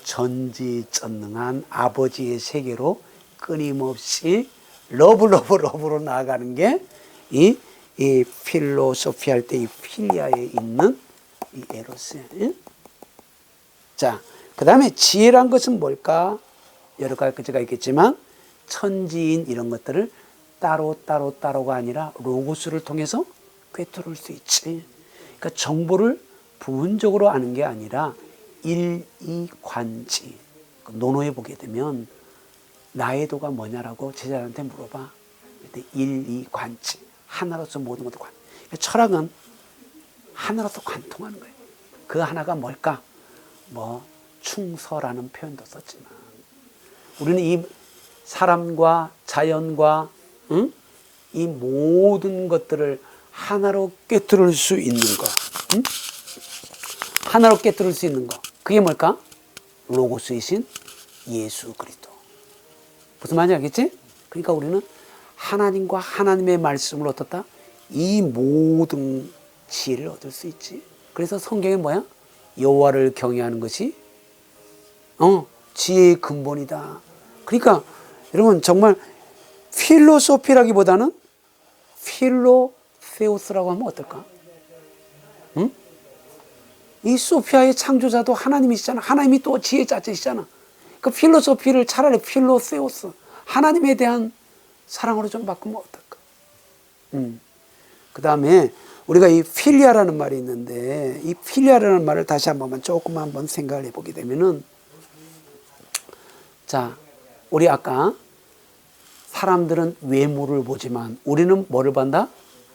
전지전능한 아버지의 세계로 끊임없이 러브로 나아가는 게 이 필로소피 할 때 이 필리아에 있는 이 에로스야. 자, 그 다음에 지혜란 것은 뭘까? 여러 가지가 있겠지만 천지인 이런 것들을 따로가 아니라 로고스를 통해서 꿰뚫을 수 있지. 그러니까 정보를 부분적으로 아는 게 아니라 일이관지. 논어에 보게 되면 나의 도가 뭐냐라고 제자한테 물어봐. 그때 일이관지. 하나로서 모든 것도 관. 그러니까 철학은 하나로서 관통하는 거예요. 그 하나가 뭘까? 뭐 충서라는 표현도 썼지만 우리는 이 사람과 자연과 이 모든 것들을 하나로 꿰뚫을 수 있는 거. 하나로 꿰뚫을 수 있는 거. 그게 뭘까? 로고스이신 예수 그리스도. 무슨 말인지 알겠지? 그러니까 우리는 하나님과 하나님의 말씀을 어떻다? 이 모든 지혜를 얻을 수 있지. 그래서 성경에 뭐야? 여호와를 경외하는 것이 지혜의 근본이다. 그러니까 여러분 정말 필로소피라기보다는 필로세우스라고 하면 어떨까? 응? 이 소피아의 창조자도 하나님이시잖아. 하나님이 또 지혜 자체시잖아. 그 필로소피를 차라리 필로세우스, 하나님에 대한 사랑으로 좀 바꾸면 어떨까? 그 다음에 우리가 이 필리아라는 말이 있는데 이 필리아라는 말을 다시 한 번만 조금 한번 생각을 해보게 되면은 자, 우리 아까 사람들은 외모를 보지만 우리는 뭐를 본다?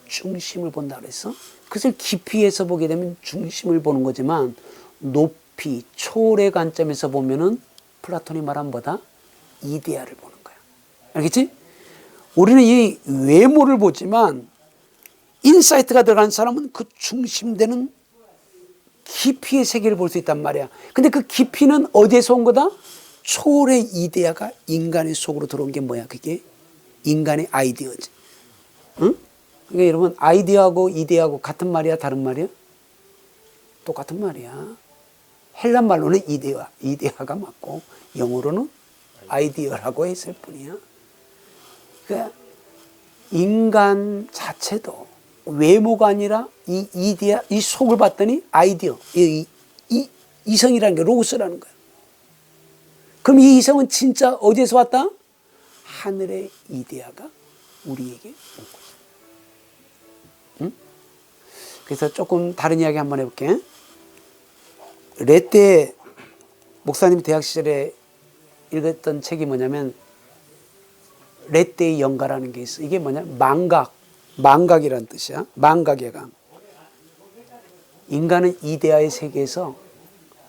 중심을 본다 그랬어. 그것을 깊이 해서 보게 되면 중심을 보는 거지만 높이, 초월의 관점에서 보면은 플라톤이 말한 뭐다? 이데아를 보는 거야. 알겠지? 우리는 이 외모를 보지만 인사이트가 들어간 사람은 그 중심되는 깊이의 세계를 볼 수 있단 말이야. 근데 그 깊이는 어디에서 온 거다? 초월의 이데아가 인간의 속으로 들어온 게 뭐야? 그게 인간의 아이디어지. 응? 그러니까 여러분 아이디어하고 이데아하고 같은 말이야? 다른 말이야? 똑같은 말이야. 헬란 말로는 이데아가 맞고 영어로는 아이디어라고 했을 뿐이야. 그러니까 인간 자체도 외모가 아니라 이 이데아, 이 속을 봤더니 아이디어, 이성이라는 게 로고스라는 거야. 그럼 이 이성은 진짜 어디에서 왔다? 하늘의 이데아가 우리에게 온 거지. 응? 그래서 조금 다른 이야기 한번 해볼게. 레떼 목사님 대학 시절에 읽었던 책이 뭐냐면 레떼의 영가라는 게 있어. 이게 뭐냐? 망각이라는 뜻이야. 망각의 강. 인간은 이데아의 세계에서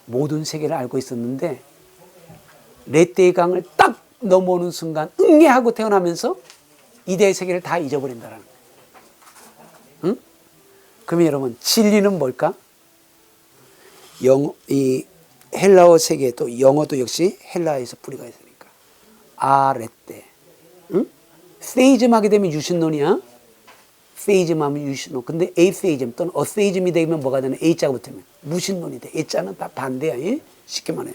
모든 세계를 알고 있었는데 레떼의 강을 딱 넘어오는 순간 응애하고 태어나면서 이데아의 세계를 다 잊어버린다라는 거야. 응? 그러면 여러분 진리는 뭘까? 이 헬라어 세계 또 영어도 역시 헬라에서 뿌리가 있으니까 아레떼. 응? 세이즘 하게 되면 유신론이야. 세이즘 하면 유신론. 근데 에이세이즘 또는 어세이즘이 되면 뭐가 되는? A자가 붙으면 무신론이 돼. A자는 다 반대야. 쉽게 말해.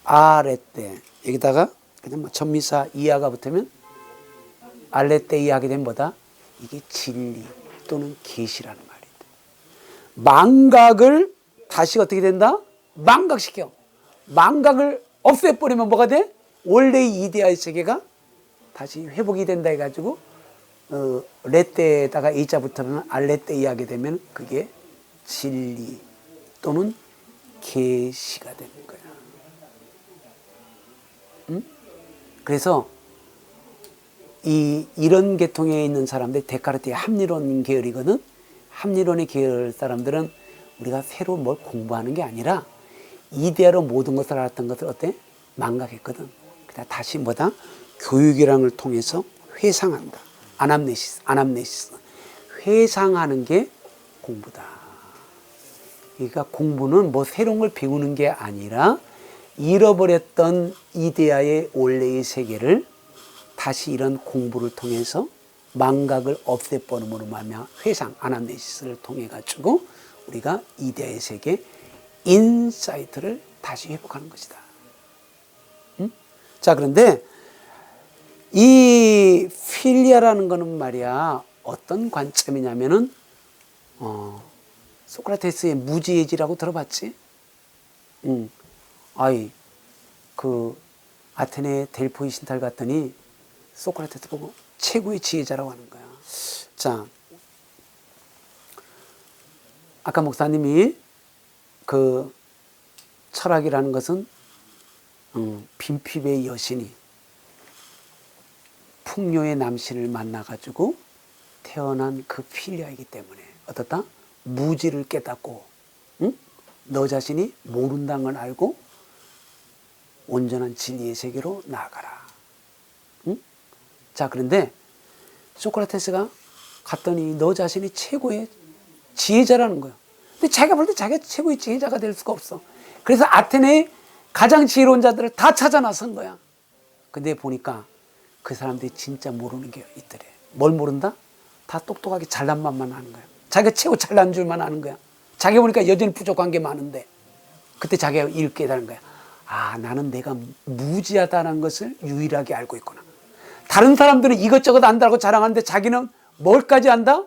아레떼. 여기다가 그냥 뭐 전미사 이하가 붙으면 알레떼이 하게 되면 뭐다? 이게 진리 또는 계시라는 말이 돼. 망각을 다시 어떻게 된다? 망각시켜. 망각을 없애버리면 뭐가 돼? 원래의 이데아의 세계가 다시 회복이 된다 해가지고 레떼에다가 A자 붙으면 알레떼이 하게 되면 그게 진리 또는 계시가 되는 거야. 응? 그래서 이런 계통에 있는 사람들 데카르트의 합리론 계열이거든. 합리론의 계열 사람들은 우리가 새로 뭘 공부하는 게 아니라 이데아로 모든 것을 알았던 것을 어때? 망각했거든. 그러다 다시 뭐다? 교육이라는 걸 통해서 회상한다. 아남네시스. 회상하는 게 공부다. 그러니까 공부는 뭐 새로운 걸 배우는 게 아니라 잃어버렸던 이데아의 원래의 세계를 다시 이런 공부를 통해서 망각을 없애버림으로 말미암아 회상, 아나메시스를 통해 가지고 우리가 이데아의 세계, 인사이트를 다시 회복하는 것이다. 응? 자, 그런데 이 필리아라는 거는 말이야 어떤 관점이냐면은 소크라테스의 무지의지라고 들어봤지? 아이 그 아테네 델포이 신탈 갔더니 소크라테스 보고 최고의 지혜자라고 하는 거야. 자, 아까 목사님이 그 철학이라는 것은 빈핍의 여신이 풍요의 남신을 만나가지고 태어난 그 필리아이기 때문에 어떻다? 무지를 깨닫고 응? 너 자신이 모른다는 걸 알고 온전한 진리의 세계로 나아가라. 응? 자, 그런데 소크라테스가 갔더니 너 자신이 최고의 지혜자라는 거야. 근데 자기가 볼 때 자기가 최고의 지혜자가 될 수가 없어. 그래서 아테네의 가장 지혜로운 자들을 다 찾아 나선 거야. 근데 보니까 그 사람들이 진짜 모르는 게 있더래. 뭘 모른다? 다 똑똑하게 잘난 맛만 하는 거야. 자기가 최고 잘난 줄만 아는 거야. 자기 보니까 여전히 부족한 게 많은데 그때 자기가 이를 깨달은 거야. 아, 나는 내가 무지하다는 것을 유일하게 알고 있구나. 다른 사람들은 이것저것 안다고 자랑하는데 자기는 뭘까지 안다?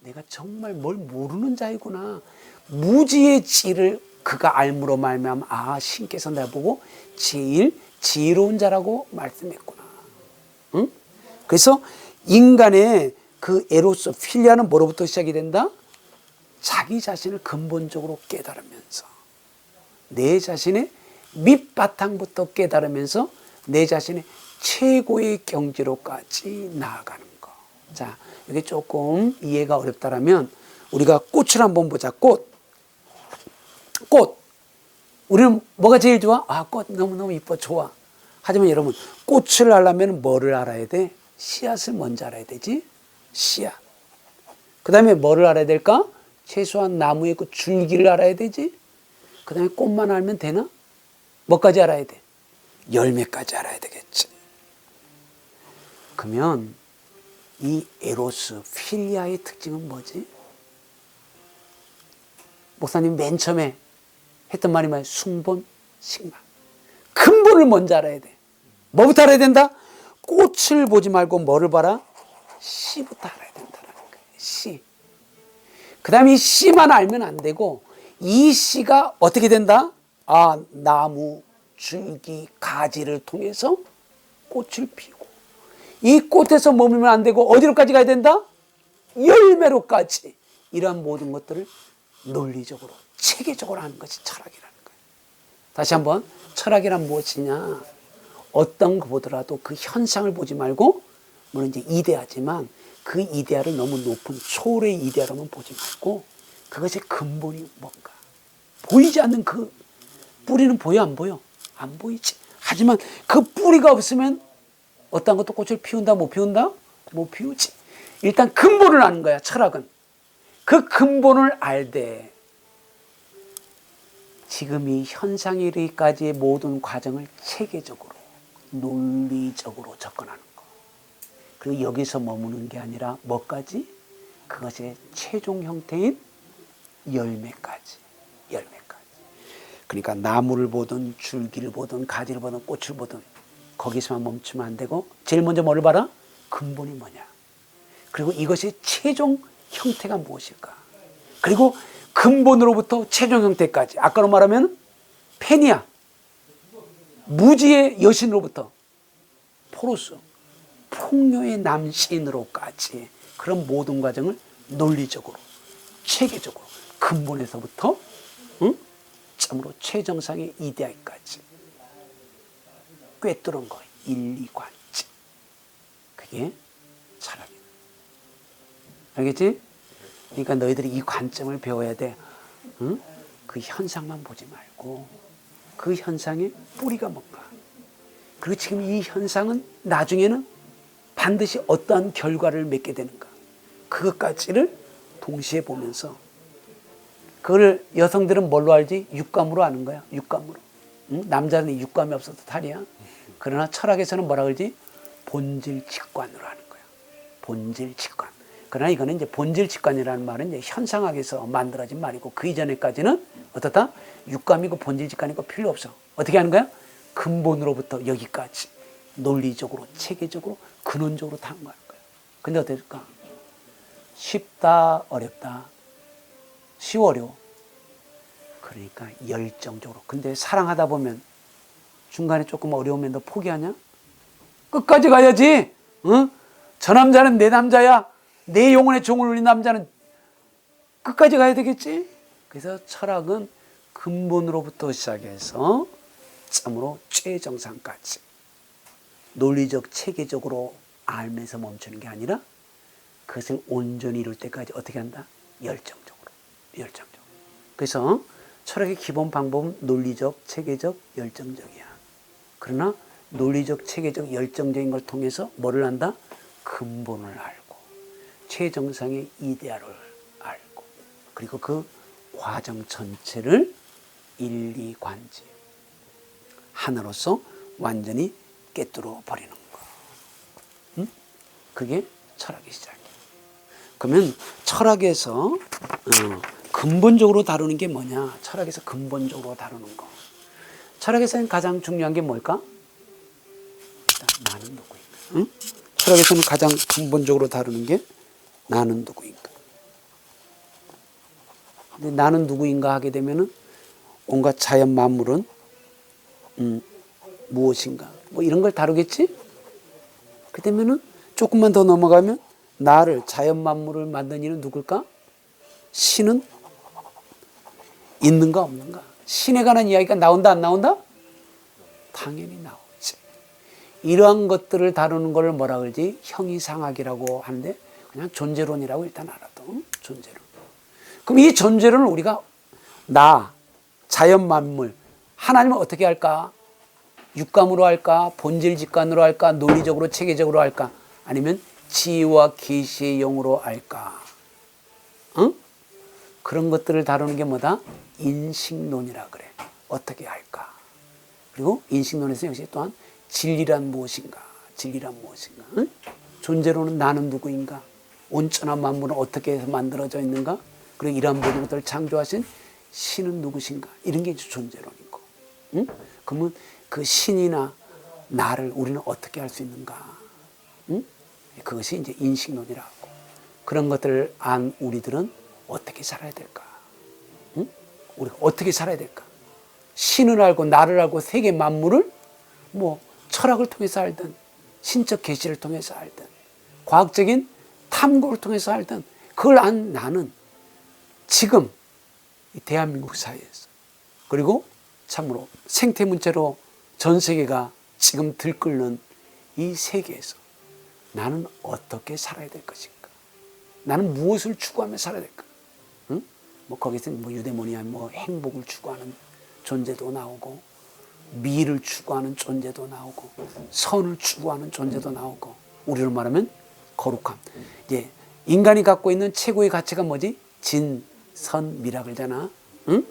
내가 정말 뭘 모르는 자이구나. 무지의 지를 그가 알므로 말미암아 아, 신께서 나보고 제일 지혜로운 자라고 말씀했구나. 응? 그래서 인간의 그 에로스 필리아는 뭐로부터 시작이 된다? 자기 자신을 근본적으로 깨달으면서 내 자신의 밑바탕부터 깨달으면서 내 자신의 최고의 경지로까지 나아가는 거. 자, 이게 조금 이해가 어렵다라면 우리가 꽃을 한번 보자. 꽃. 우리는 뭐가 제일 좋아? 아, 꽃 너무너무 이뻐. 좋아. 하지만 여러분, 꽃을 알려면 뭐를 알아야 돼? 씨앗을 먼저 알아야 되지? 씨앗. 그 다음에 뭐를 알아야 될까? 최소한 나무의 그 줄기를 알아야 되지? 그 다음에 꽃만 알면 되나? 뭐까지 알아야 돼? 열매까지 알아야 되겠지. 그러면 이 에로스, 필리아의 특징은 뭐지? 목사님 맨 처음에 했던 말이 뭐야? 숭본, 식만. 근본을 먼저 알아야 돼. 뭐부터 알아야 된다? 꽃을 보지 말고 뭐를 봐라? 씨부터 알아야 된다는 거예요. 씨. 그 다음에 이 씨만 알면 안 되고 이 씨가 어떻게 된다? 아, 나무, 줄기, 가지를 통해서 꽃을 피우고 이 꽃에서 머물면 안 되고 어디로까지 가야 된다? 열매로까지. 이러한 모든 것들을 논리적으로 체계적으로 하는 것이 철학이라는 거예요. 다시 한번 철학이란 무엇이냐? 어떤 거 보더라도 그 현상을 보지 말고 물론 이제 이데아지만 그 이데아를 너무 높은 초월의 이데아로만 보지 말고 그것의 근본이 뭔가 보이지 않는 그 뿌리는 보여 안 보여? 안 보이지. 하지만 그 뿌리가 없으면 어떤 것도 꽃을 피운다 못 피운다? 못 피우지. 일단 근본을 아는 거야. 철학은. 그 근본을 알되 지금 이 현상에 이르기까지의 모든 과정을 체계적으로 논리적으로 접근하는 거. 그리고 여기서 머무는 게 아니라 뭐까지? 그것의 최종 형태인 열매까지. 그러니까 나무를 보든 줄기를 보든 가지를 보든 꽃을 보든 거기서만 멈추면 안 되고 제일 먼저 뭐를 봐라? 근본이 뭐냐. 그리고 이것의 최종 형태가 무엇일까. 그리고 근본으로부터 최종 형태까지. 아까로 말하면 페니아, 무지의 여신으로부터 포로스, 풍요의 남신으로까지 그런 모든 과정을 논리적으로 체계적으로 근본에서부터 참으로 최정상의 이데아까지 꿰뚫은 거 일리관지. 그게 철학이야. 알겠지? 그러니까 너희들이 이 관점을 배워야 돼. 응? 그 현상만 보지 말고 그 현상의 뿌리가 뭔가. 그리고 지금 이 현상은 나중에는 반드시 어떠한 결과를 맺게 되는가. 그것까지를 동시에 보면서 그걸 여성들은 뭘로 알지? 육감으로 아는 거야. 육감으로. 응? 남자는 육감이 없어도 탈이야. 그러나 철학에서는 뭐라 그러지? 본질 직관으로 하는 거야. 본질 직관. 그러나 이거는 이제 본질 직관이라는 말은 이제 현상학에서 만들어진 말이고 그 이전에까지는 어떻다? 육감이고 본질 직관이고 필요 없어. 어떻게 하는 거야? 근본으로부터 여기까지 논리적으로, 체계적으로, 근원적으로 다 하는 거야. 근데 어떨까? 쉽다, 어렵다. 쉬워, 어려워. 그러니까 열정적으로. 근데 사랑하다 보면 중간에 조금 어려우면 너 포기하냐? 끝까지 가야지. 응? 저 남자는 내 남자야. 내 영혼의 종을 울린 남자는 끝까지 가야 되겠지. 그래서 철학은 근본으로부터 시작해서 참으로 최정상까지 논리적 체계적으로 알면서 멈추는 게 아니라 그것을 온전히 이룰 때까지 어떻게 한다? 열정적으로. 열정적으로. 그래서 철학의 기본 방법은 논리적, 체계적, 열정적이야. 그러나 논리적, 체계적, 열정적인 걸 통해서 뭐를 한다? 근본을 알고 최정상의 이데아를 알고 그리고 그 과정 전체를 일리관지 하나로서 완전히 깨뚫어 버리는 거. 응? 그게 철학의 시작이야. 그러면 철학에서 근본적으로 다루는 게 뭐냐? 철학에서 근본적으로 다루는 거. 철학에서는 가장 중요한 게 뭘까? 일단 나는 누구인가? 응? 철학에서는 가장 근본적으로 다루는 게 나는 누구인가? 근데 나는 누구인가 하게 되면은 온갖 자연 만물은 무엇인가? 뭐 이런 걸 다루겠지? 그 되면은 조금만 더 넘어가면 나를 자연 만물을 만든 이는 누굴까? 신은 있는가 없는가? 신에 관한 이야기가 나온다 안 나온다? 당연히 나오지. 이러한 것들을 다루는 걸 뭐라 그러지? 형이상학이라고 하는데 그냥 존재론이라고 일단 알아도 존재론. 그럼 이 존재론을 우리가 나, 자연 만물, 하나님은 어떻게 할까? 육감으로 할까? 본질 직관으로 할까? 논리적으로 체계적으로 할까? 아니면 지혜와 계시의 영으로 할까? 응? 그런 것들을 다루는 게 뭐다? 인식론이라 그래. 어떻게 할까? 그리고 인식론에서 역시 또한 진리란 무엇인가? 진리란 무엇인가? 응? 존재로는 나는 누구인가? 온전한 만물은 어떻게 해서 만들어져 있는가? 그리고 이러한 모든 것들을 창조하신 신은 누구신가? 이런 게 이제 존재론이고. 응? 그러면 그 신이나 나를 우리는 어떻게 할 수 있는가? 응? 그것이 이제 인식론이라고. 그런 것들을 안 우리들은 어떻게 살아야 될까? 응? 우리가 어떻게 살아야 될까? 신을 알고 나를 알고 세계 만물을 뭐 철학을 통해서 알든 신적 계시를 통해서 알든 과학적인 탐구를 통해서 알든 그걸 안 나는 지금 이 대한민국 사회에서 그리고 참으로 생태문제로 전 세계가 지금 들끓는 이 세계에서 나는 어떻게 살아야 될 것인가? 나는 무엇을 추구하며 살아야 될까? 응? 뭐 거기서 뭐 유대모니아 뭐 행복을 추구하는 존재도 나오고 미를 추구하는 존재도 나오고 선을 추구하는 존재도 나오고 우리로 말하면 거룩함. 이제 인간이 갖고 있는 최고의 가치가 뭐지? 진, 선, 미라 그러잖아. 응?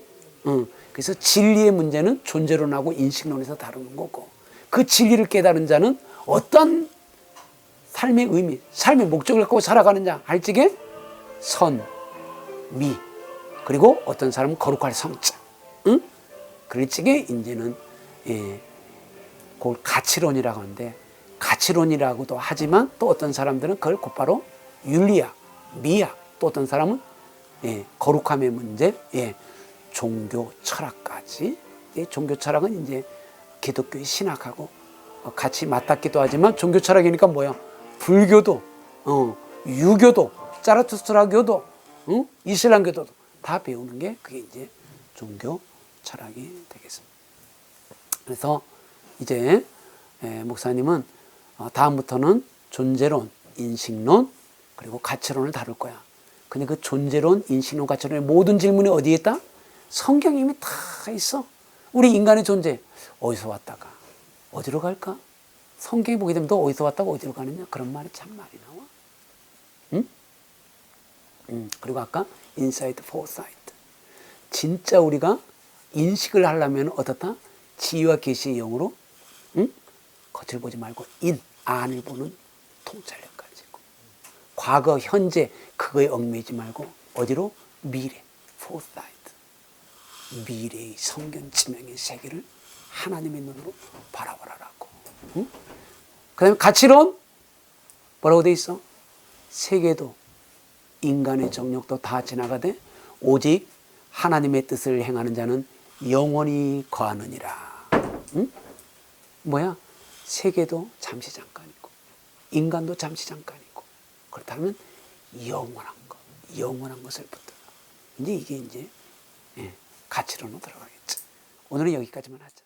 응. 그래서 진리의 문제는 존재론하고 인식론에서 다루는 거고 그 진리를 깨달은 자는 어떤 삶의 의미, 삶의 목적을 갖고 살아가느냐 할 적에 선, 미 그리고 어떤 사람은 거룩할 성자. 응? 그럴 적에 이제는 그걸 가치론이라고 하는데 가치론이라고도 하지만 또 어떤 사람들은 그걸 곧바로 윤리학, 미학 또 어떤 사람은 거룩함의 문제, 종교 철학까지. 종교 철학은 이제 기독교의 신학하고 같이 맞닿기도 하지만 종교 철학이니까 뭐야? 불교도, 유교도, 자라투스트라교도, 이슬람교도 다 배우는 게 그게 이제 종교 철학이 되겠습니다. 그래서 이제 목사님은 다음부터는 존재론, 인식론, 그리고 가치론을 다룰 거야. 근데 그 존재론, 인식론, 가치론의 모든 질문이 어디에 있다? 성경에 이미 다 있어. 우리 인간의 존재, 어디서 왔다가 어디로 갈까? 성경에 보게 되면 너 어디서 왔다가 어디로 가느냐? 그런 말이 참 많이 나와. 응? 그리고 아까 인사이트, 포사이트. 진짜 우리가 인식을 하려면 어떻다? 지혜와 계시의 영으로 응? 겉을 보지 말고 안을 보는 통찰력까지 있고 과거 현재 그거에 얽매이지 말고 어디로? 미래 foresight 미래의 성경 지명의 세계를 하나님의 눈으로 바라보라라고. 응? 그 다음에 가치론 뭐라고 돼 있어? 세계도 인간의 정욕도 다 지나가되 오직 하나님의 뜻을 행하는 자는 영원히 거하느니라. 응? 뭐야? 세계도 잠시 잠깐이고 인간도 잠시 잠깐이고 그렇다면 영원한 것을 붙들어. 이제 이게 이제 가치론으로 들어가겠죠. 오늘은 여기까지만 하자.